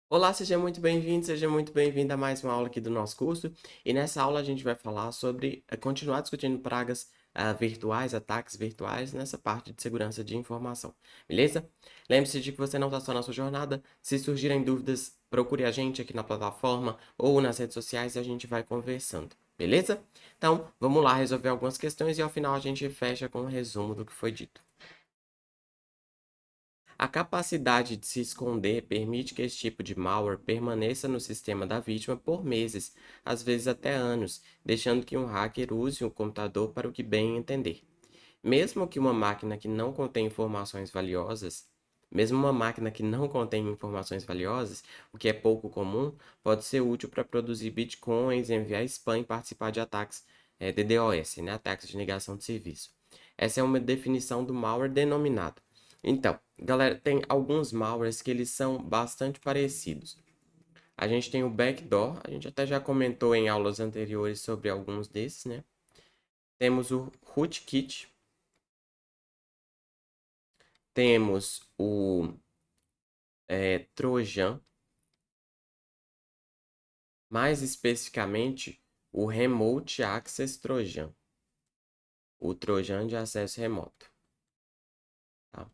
Olá, seja muito bem-vindo, seja muito bem-vinda a mais uma aula aqui do nosso curso. E nessa aula a gente vai falar sobre continuar discutindo pragas virtuais, ataques virtuais, nessa parte de segurança de informação, beleza? Lembre-se de que você não está só na sua jornada. Se surgirem dúvidas, procure a gente aqui na plataforma ou nas redes sociais e a gente vai conversando, beleza? Então, vamos lá resolver algumas questões e ao final a gente fecha com um resumo do que foi dito. A capacidade de se esconder permite que esse tipo de malware permaneça no sistema da vítima por meses, às vezes até anos, deixando que um hacker use o computador para o que bem entender. Mesmo que uma máquina que não contém informações valiosas, Mesmo uma máquina que não contém informações valiosas, o que é pouco comum, pode ser útil para produzir bitcoins, enviar spam e participar de ataques DDoS, né? Ataques de negação de serviço. Essa é uma definição do malware denominado. Então, galera, tem alguns malwares que eles são bastante parecidos. A gente tem o backdoor, a gente até já comentou em aulas anteriores sobre alguns desses, né? Temos o rootkit, temos o Trojan, mais especificamente o Remote Access Trojan, o Trojan de acesso remoto. Tá?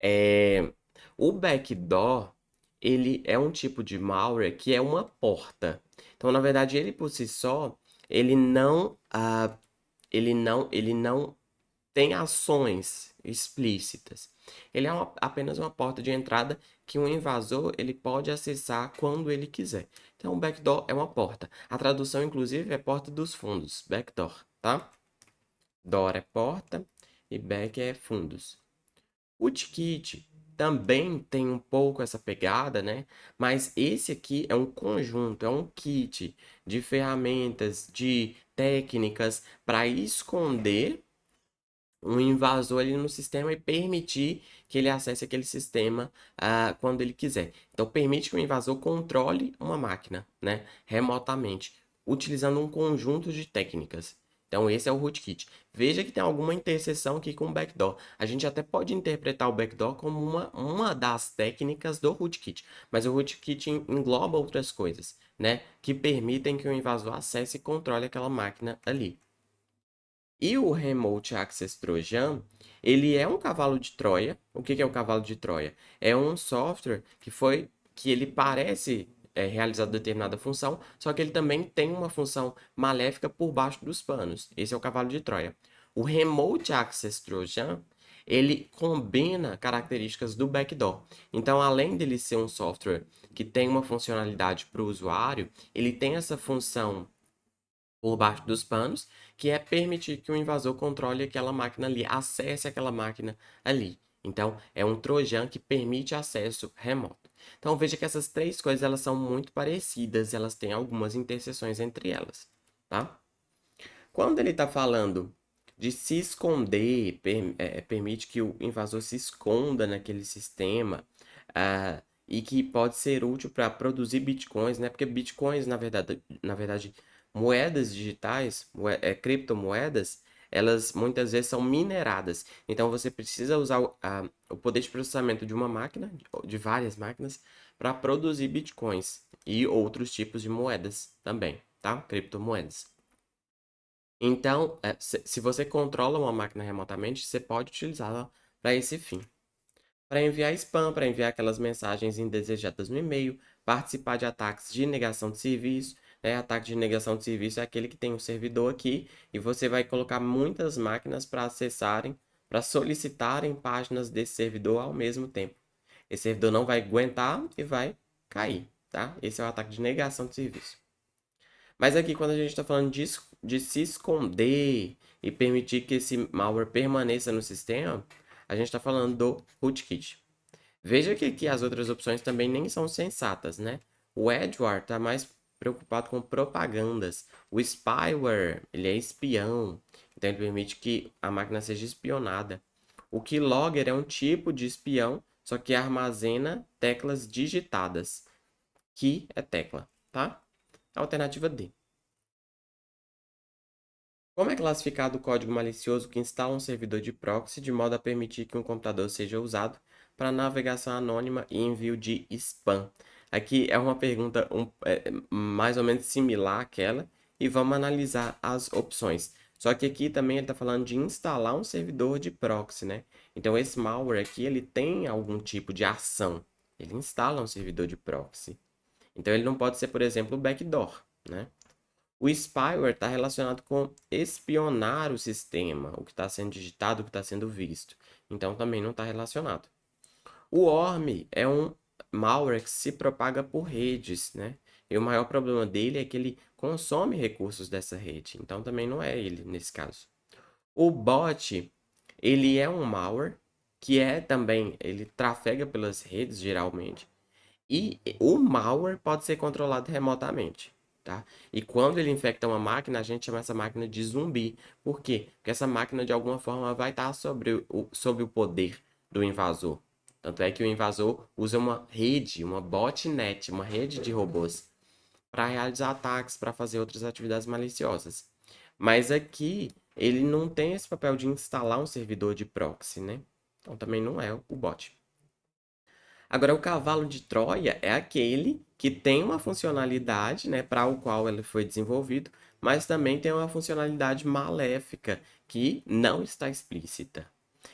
É, o backdoor, ele é um tipo de malware que é uma porta. Então, na verdade, ele por si só, ele não, ele não tem ações explícitas. Ele é apenas uma porta de entrada que um invasor ele pode acessar quando ele quiser. Então, o backdoor é uma porta. A tradução, inclusive, é porta dos fundos, backdoor, tá? Door é porta e back é fundos. O Rootkit também tem um pouco essa pegada, né? Mas esse aqui é um conjunto, é um kit de ferramentas, de técnicas para esconder um invasor ali no sistema e permitir que ele acesse aquele sistema quando ele quiser. Então, permite que o invasor controle uma máquina, né, remotamente, utilizando um conjunto de técnicas. Então, esse é o rootkit. Veja que tem alguma interseção aqui com o backdoor. A gente até pode interpretar o backdoor como uma das técnicas do rootkit, mas o rootkit engloba outras coisas, né, que permitem que o invasor acesse e controle aquela máquina ali. E o Remote Access Trojan, ele é um cavalo de Troia. O que é o cavalo de Troia? É um software que ele parece realizar determinada função, só que ele também tem uma função maléfica por baixo dos panos. Esse é o cavalo de Troia. O Remote Access Trojan, ele combina características do backdoor. Então, além dele ser um software que tem uma funcionalidade para o usuário, ele tem essa função por baixo dos panos, que é permitir que o invasor controle aquela máquina ali, acesse aquela máquina ali. Então, é um trojan que permite acesso remoto. Então, veja que essas três coisas elas são muito parecidas, elas têm algumas interseções entre elas, tá? Quando ele está falando de se esconder, permite que o invasor se esconda naquele sistema, e que pode ser útil para produzir bitcoins, né? Porque bitcoins, na verdade, moedas digitais, criptomoedas, elas muitas vezes são mineradas. Então você precisa usar o poder de processamento de uma máquina, de várias máquinas, para produzir bitcoins e outros tipos de moedas também, tá? Criptomoedas. Então, se você controla uma máquina remotamente, você pode utilizá-la para esse fim. Para enviar spam, para enviar aquelas mensagens indesejadas no e-mail, participar de ataques de negação de serviço. Né? Ataque de negação de serviço é aquele que tem um servidor aqui e você vai colocar muitas máquinas para acessarem, para solicitarem páginas desse servidor ao mesmo tempo. Esse servidor não vai aguentar e vai cair, tá? Esse é o ataque de negação de serviço. Mas aqui, quando a gente está falando de se esconder e permitir que esse malware permaneça no sistema, a gente está falando do rootkit. Veja que aqui as outras opções também nem são sensatas, né? O Edward está mais preocupado com propagandas. O spyware, ele é espião, então ele permite que a máquina seja espionada. O keylogger é um tipo de espião, só que armazena teclas digitadas. Key é tecla, tá? Alternativa D. Como é classificado o código malicioso que instala um servidor de proxy de modo a permitir que um computador seja usado para navegação anônima e envio de spam. Aqui é uma pergunta mais ou menos similar àquela e vamos analisar as opções. Só que aqui também ele está falando de instalar um servidor de proxy, né? Então esse malware aqui ele tem algum tipo de ação. Ele instala um servidor de proxy. Então ele não pode ser, por exemplo, o backdoor, né? O spyware está relacionado com espionar o sistema, o que está sendo digitado, o que está sendo visto. Então também não está relacionado. O worm é um malware que se propaga por redes, né? E o maior problema dele é que ele consome recursos dessa rede. Então também não é ele nesse caso. O bot, ele é um malware que é também, ele trafega pelas redes geralmente. E o malware pode ser controlado remotamente, tá? E quando ele infecta uma máquina, a gente chama essa máquina de zumbi. Por quê? Porque essa máquina, de alguma forma, vai estar sob o poder do invasor. Tanto é que o invasor usa uma rede, uma botnet, uma rede de robôs, para realizar ataques, para fazer outras atividades maliciosas. Mas aqui, ele não tem esse papel de instalar um servidor de proxy, né? Então também não é o bot. Agora, o cavalo de Troia é aquele que tem uma funcionalidade, né, para o qual ele foi desenvolvido, mas também tem uma funcionalidade maléfica que não está explícita.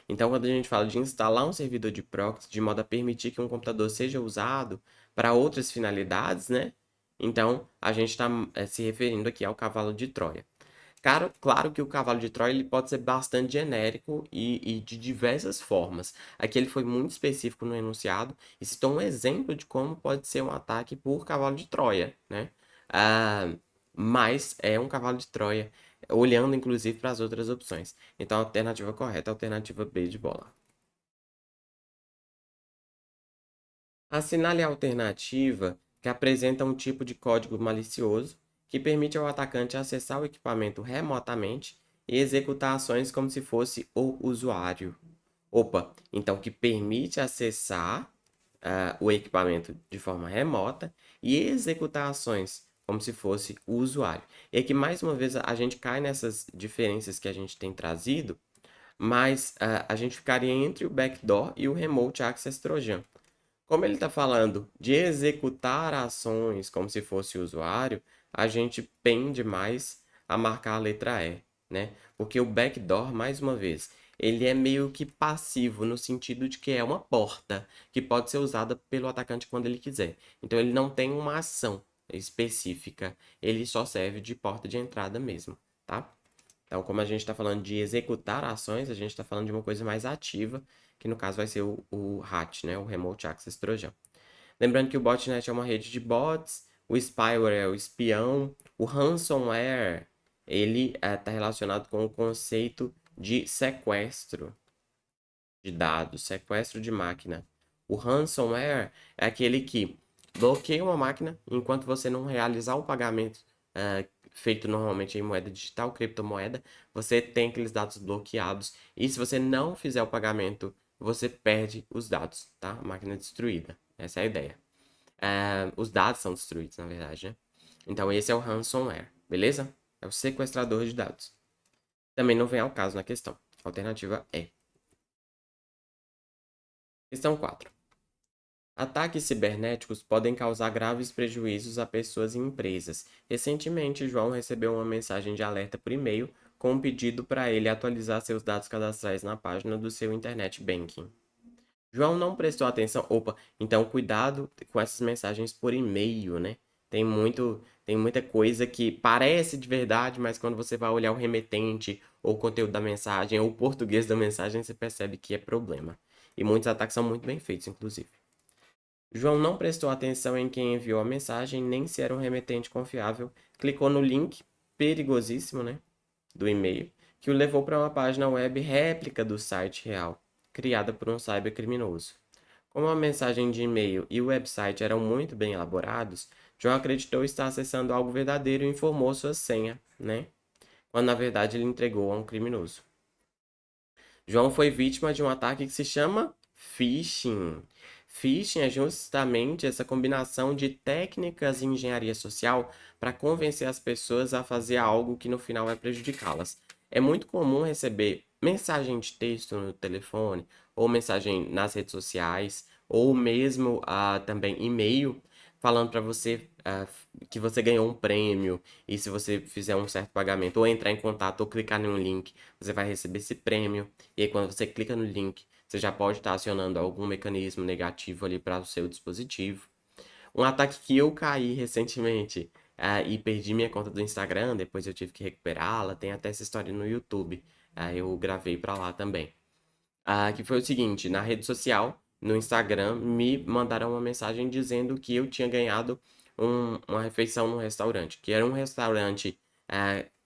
Então, quando a gente fala de instalar um servidor de proxy de modo a permitir que um computador seja usado para outras finalidades, né? Então, a gente está se referindo aqui ao cavalo de Troia. Claro que o cavalo de Troia ele pode ser bastante genérico e de diversas formas. Aqui ele foi muito específico no enunciado e citou um exemplo de como pode ser um ataque por cavalo de Troia, né? Ah, mas é um cavalo de Troia, olhando inclusive para as outras opções. Então a alternativa correta é a alternativa B de bola. Assinale a alternativa que apresenta um tipo de código malicioso que permite ao atacante acessar o equipamento remotamente e executar ações como se fosse o usuário. Opa, então que permite acessar o equipamento de forma remota e executar ações como se fosse o usuário. E aqui, mais uma vez, a gente cai nessas diferenças que a gente tem trazido, mas a gente ficaria entre o backdoor e o Remote Access Trojan. Como ele está falando de executar ações como se fosse o usuário, a gente pende mais a marcar a letra E, né? Porque o backdoor, mais uma vez, ele é meio que passivo no sentido de que é uma porta que pode ser usada pelo atacante quando ele quiser. Então ele não tem uma ação específica, ele só serve de porta de entrada mesmo, tá? Então, como a gente está falando de executar ações, a gente está falando de uma coisa mais ativa, que no caso vai ser o RAT, né? O Remote Access Trojan. Lembrando que o botnet é uma rede de bots, o spyware é o espião, o ransomware, ele está relacionado com o conceito de sequestro de dados, sequestro de máquina. O ransomware é aquele que bloqueia uma máquina enquanto você não realizar um pagamento feito normalmente em moeda digital, criptomoeda, você tem aqueles dados bloqueados e se você não fizer o pagamento, você perde os dados, tá? A máquina é destruída. Essa é a ideia. Os dados são destruídos, na verdade, né? Então esse é o ransomware, beleza? É o sequestrador de dados. Também não vem ao caso na questão. A alternativa é. Questão 4. Ataques cibernéticos podem causar graves prejuízos a pessoas e empresas. Recentemente, João recebeu uma mensagem de alerta por e-mail com um pedido para ele atualizar seus dados cadastrais na página do seu internet banking. João não prestou atenção. Opa, então cuidado com essas mensagens por e-mail, né? Tem muita coisa que parece de verdade, mas quando você vai olhar o remetente, ou o conteúdo da mensagem, ou o português da mensagem, você percebe que é problema. E muitos ataques são muito bem feitos, inclusive. João não prestou atenção em quem enviou a mensagem, nem se era um remetente confiável. Clicou no link perigosíssimo, né, do e-mail, que o levou para uma página web réplica do site real, criada por um cybercriminoso. Como a mensagem de e-mail e o website eram muito bem elaborados, João acreditou estar acessando algo verdadeiro e informou sua senha, né? Quando na verdade ele entregou a um criminoso. João foi vítima de um ataque que se chama phishing. Phishing é justamente essa combinação de técnicas e engenharia social para convencer as pessoas a fazer algo que no final vai prejudicá-las. É muito comum receber mensagem de texto no telefone ou mensagem nas redes sociais, ou mesmo também e-mail, falando para você que você ganhou um prêmio, e se você fizer um certo pagamento, ou entrar em contato, ou clicar em um link, você vai receber esse prêmio. E aí, quando você clica no link, você já pode estar acionando algum mecanismo negativo ali para o seu dispositivo. Um ataque que eu caí recentemente e perdi minha conta do Instagram, depois eu tive que recuperá-la. Tem até essa história no YouTube. Eu gravei pra lá também. Que foi o seguinte, na rede social, no Instagram, me mandaram uma mensagem dizendo que eu tinha ganhado uma refeição num restaurante, que era um restaurante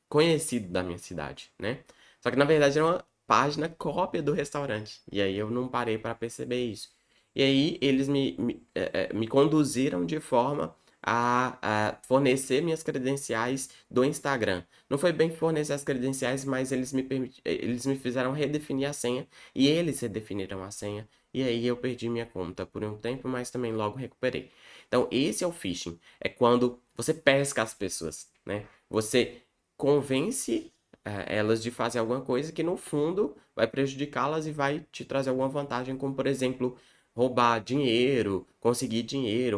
conhecido da minha cidade, né? Só que na verdade era uma página cópia do restaurante. E aí eu não parei para perceber isso. E aí eles me conduziram de forma a fornecer minhas credenciais do Instagram. Não foi bem fornecer as credenciais, mas eles me fizeram redefinir a senha e eles redefiniram a senha. E aí eu perdi minha conta por um tempo, mas também logo recuperei. Então, esse é o phishing. É quando você pesca as pessoas, né? Você convence elas de fazer alguma coisa que no fundo vai prejudicá-las e vai te trazer alguma vantagem, como por exemplo, roubar dinheiro,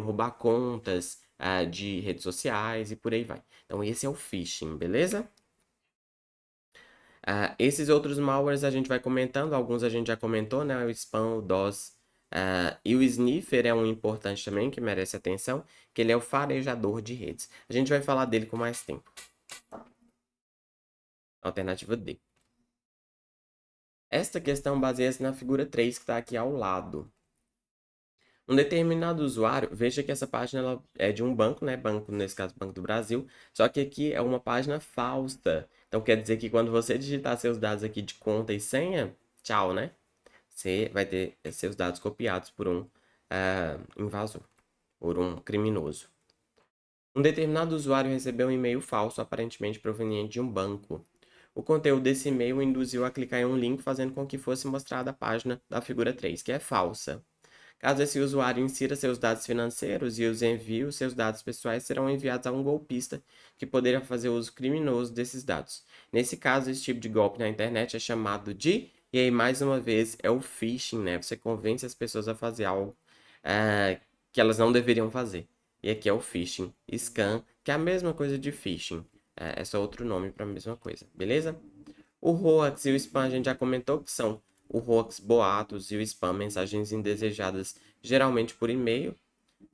roubar contas de redes sociais e por aí vai. Então, esse é o phishing, beleza? Esses outros malwares a gente vai comentando, alguns a gente já comentou, né? O spam, o DOS. E o sniffer é um importante também, que merece atenção, que ele é o farejador de redes. A gente vai falar dele com mais tempo. Alternativa D. Esta questão baseia-se na figura 3 que está aqui ao lado. Um determinado usuário, veja que essa página ela é de um banco, né? Banco, nesse caso, Banco do Brasil. Só que aqui é uma página falsa. Então quer dizer que quando você digitar seus dados aqui de conta e senha, tchau, né? Você vai ter seus dados copiados por um invasor, por um criminoso. Um determinado usuário recebeu um e-mail falso, aparentemente proveniente de um banco. O conteúdo desse e-mail o induziu a clicar em um link, fazendo com que fosse mostrada a página da figura 3, que é falsa. Caso esse usuário insira seus dados financeiros e os envie, seus dados pessoais serão enviados a um golpista que poderá fazer uso criminoso desses dados. Nesse caso, esse tipo de golpe na internet é chamado de, e aí mais uma vez, é o phishing, né? Você convence as pessoas a fazer algo que elas não deveriam fazer. E aqui é o phishing, scam, que é a mesma coisa de phishing. É só outro nome para a mesma coisa, beleza? O hoax e o spam a gente já comentou que são o hoax, boatos, e o spam, mensagens indesejadas, geralmente por e-mail.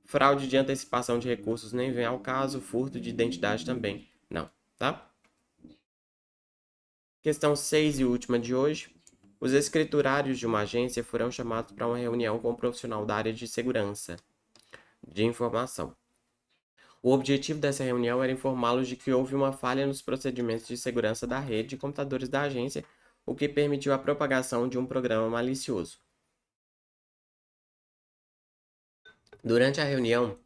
Fraude de antecipação de recursos nem vem ao caso, furto de identidade também não, tá? Questão 6 e última de hoje. Os escriturários de uma agência foram chamados para uma reunião com um profissional da área de segurança de informação. O objetivo dessa reunião era informá-los de que houve uma falha nos procedimentos de segurança da rede de computadores da agência, o que permitiu a propagação de um programa malicioso. Durante a reunião,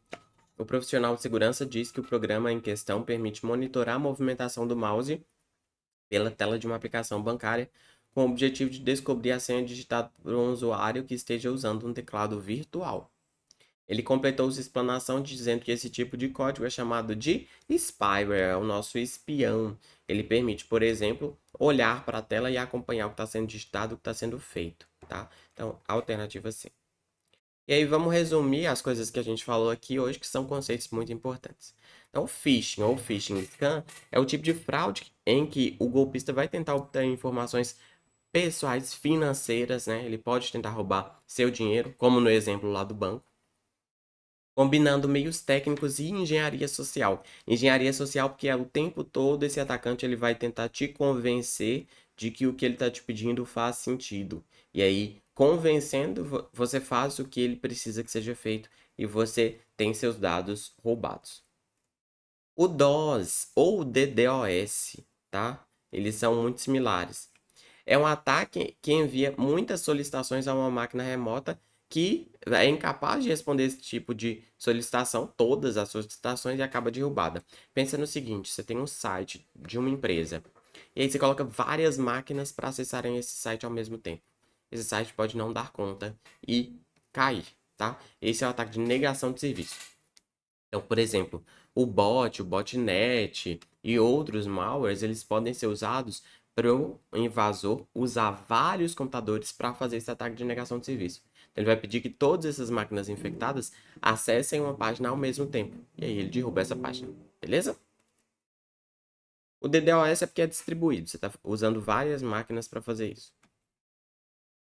o profissional de segurança diz que o programa em questão permite monitorar a movimentação do mouse pela tela de uma aplicação bancária, com o objetivo de descobrir a senha digitada por um usuário que esteja usando um teclado virtual. Ele completou sua explanação dizendo que esse tipo de código é chamado de spyware, é o nosso espião. Ele permite, por exemplo, olhar para a tela e acompanhar o que está sendo digitado, o que está sendo feito, tá? Então, alternativa C. E aí vamos resumir as coisas que a gente falou aqui hoje, que são conceitos muito importantes. Então, phishing ou phishing scam é o tipo de fraude em que o golpista vai tentar obter informações pessoais, financeiras, né? Ele pode tentar roubar seu dinheiro, como no exemplo lá do banco, combinando meios técnicos e engenharia social. Engenharia social porque o tempo todo esse atacante ele vai tentar te convencer de que o que ele está te pedindo faz sentido. E aí, convencendo, você faz o que ele precisa que seja feito e você tem seus dados roubados. O DOS ou o DDoS, tá? Eles são muito similares. É um ataque que envia muitas solicitações a uma máquina remota que é incapaz de responder esse tipo de solicitação, todas as solicitações, e acaba derrubada. Pensa no seguinte: você tem um site de uma empresa, e aí você coloca várias máquinas para acessarem esse site ao mesmo tempo. Esse site pode não dar conta e cair, tá? Esse é o ataque de negação de serviço. Então, por exemplo, o botnet e outros malwares, eles podem ser usados para o invasor usar vários computadores para fazer esse ataque de negação de serviço. Então, ele vai pedir que todas essas máquinas infectadas acessem uma página ao mesmo tempo. E aí ele derruba essa página. Beleza? O DDoS é porque é distribuído. Você está usando várias máquinas para fazer isso.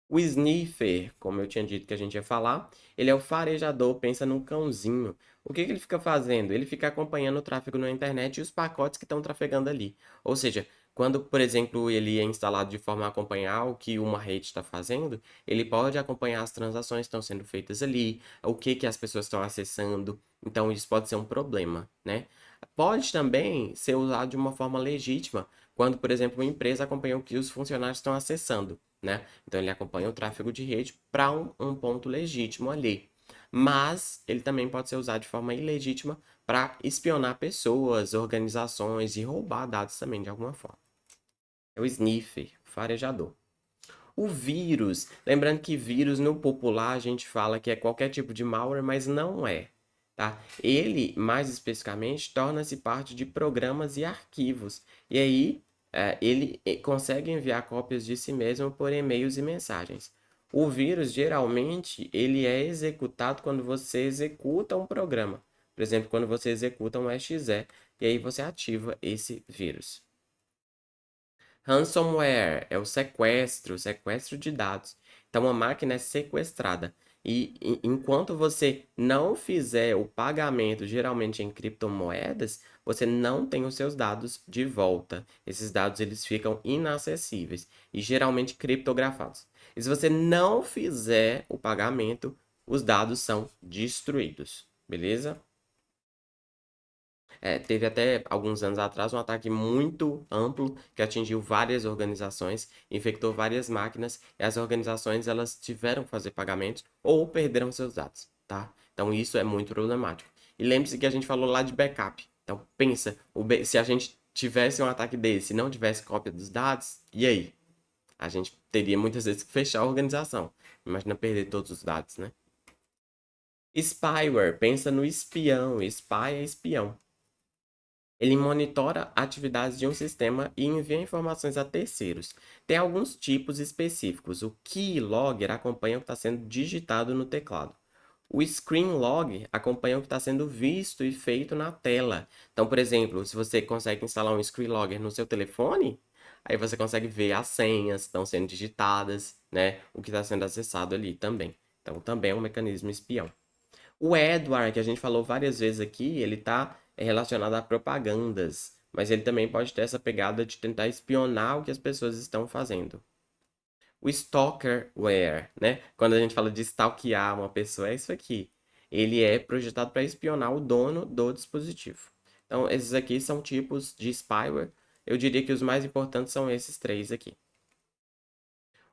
O sniffer, como eu tinha dito que a gente ia falar, ele é o farejador, pensa num cãozinho. O que ele fica fazendo? Ele fica acompanhando o tráfego na internet e os pacotes que estão trafegando ali. Ou seja, quando, por exemplo, ele é instalado de forma a acompanhar o que uma rede está fazendo, ele pode acompanhar as transações que estão sendo feitas ali, o que as pessoas estão acessando. Então, isso pode ser um problema, né? Pode também ser usado de uma forma legítima, quando, por exemplo, uma empresa acompanha o que os funcionários estão acessando, né? Então ele acompanha o tráfego de rede para um ponto legítimo ali. Mas ele também pode ser usado de forma ilegítima para espionar pessoas, organizações e roubar dados também de alguma forma. É o sniffer, farejador. O vírus, lembrando que vírus no popular a gente fala que é qualquer tipo de malware, mas não é, tá? Ele, mais especificamente, torna-se parte de programas e arquivos. E aí, ele consegue enviar cópias de si mesmo por e-mails e mensagens. O vírus, geralmente, ele é executado quando você executa um programa. Por exemplo, quando você executa um exe, e aí você ativa esse vírus. Ransomware é o sequestro de dados. Então, a máquina é sequestrada. E enquanto você não fizer o pagamento, geralmente em criptomoedas, você não tem os seus dados de volta. Esses dados eles ficam inacessíveis e geralmente criptografados. E se você não fizer o pagamento, os dados são destruídos. Beleza? Teve até alguns anos atrás um ataque muito amplo que atingiu várias organizações, infectou várias máquinas e as organizações elas tiveram que fazer pagamentos ou perderam seus dados, tá? Então isso é muito problemático. E lembre-se que a gente falou lá de backup. Então pensa, se a gente tivesse um ataque desse e não tivesse cópia dos dados, e aí? A gente teria muitas vezes que fechar a organização. Imagina perder todos os dados, né? Spyware, pensa no espião. Spy é espião. Ele monitora atividades de um sistema e envia informações a terceiros. Tem alguns tipos específicos. O keylogger acompanha o que está sendo digitado no teclado. O screen log acompanha o que está sendo visto e feito na tela. Então, por exemplo, se você consegue instalar um screen logger no seu telefone, aí você consegue ver as senhas que estão sendo digitadas, né? O que está sendo acessado ali também. Então, também é um mecanismo espião. O Edward, que a gente falou várias vezes aqui, ele está relacionado a propagandas, mas ele também pode ter essa pegada de tentar espionar o que as pessoas estão fazendo. O stalkerware, né? Quando a gente fala de stalkear uma pessoa, é isso aqui. Ele é projetado para espionar o dono do dispositivo. Então, esses aqui são tipos de spyware. Eu diria que os mais importantes são esses três aqui.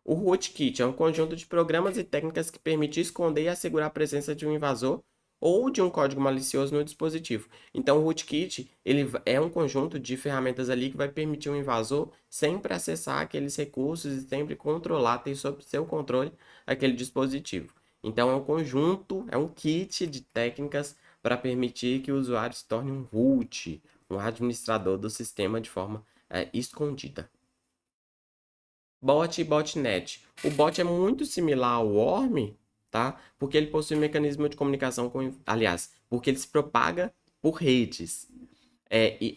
O rootkit é um conjunto de programas e técnicas que permite esconder e assegurar a presença de um invasor ou de um código malicioso no dispositivo. Então, o rootkit ele é um conjunto de ferramentas ali que vai permitir um invasor sempre acessar aqueles recursos e sempre controlar, ter sob seu controle aquele dispositivo. Então, é um conjunto, é um kit de técnicas para permitir que o usuário se torne um root, um administrador do sistema de forma escondida. Bot e botnet. O bot é muito similar ao worm, tá? Porque ele possui um mecanismo de comunicação com, aliás, porque ele se propaga por redes.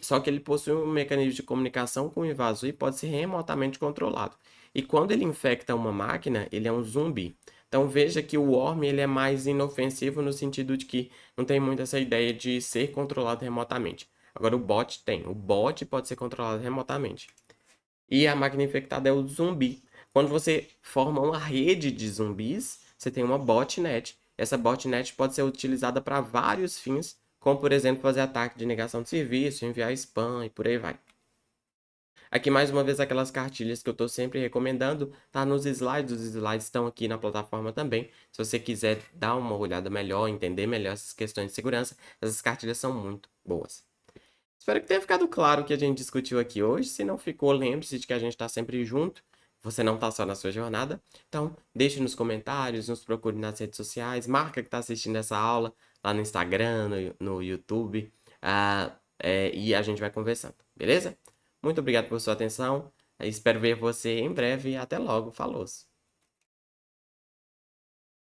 Só que ele possui um mecanismo de comunicação com o invasor e pode ser remotamente controlado. E quando ele infecta uma máquina, ele é um zumbi. Então veja que o worm ele é mais inofensivo no sentido de que não tem muito essa ideia de ser controlado remotamente. Agora o bot tem. O bot pode ser controlado remotamente. E a máquina infectada é o zumbi. Quando você forma uma rede de zumbis, você tem uma botnet. Essa botnet pode ser utilizada para vários fins, como por exemplo fazer ataque de negação de serviço, enviar spam e por aí vai. Aqui mais uma vez aquelas cartilhas que eu estou sempre recomendando, tá nos slides, os slides estão aqui na plataforma também. Se você quiser dar uma olhada melhor, entender melhor essas questões de segurança, essas cartilhas são muito boas. Espero que tenha ficado claro o que a gente discutiu aqui hoje. Se não ficou, lembre-se de que a gente está sempre junto. Você não está só na sua jornada. Então, deixe nos comentários, nos procure nas redes sociais, marca que está assistindo essa aula lá no Instagram, no YouTube, e a gente vai conversando, beleza? Muito obrigado por sua atenção. Espero ver você em breve e até logo. Falou!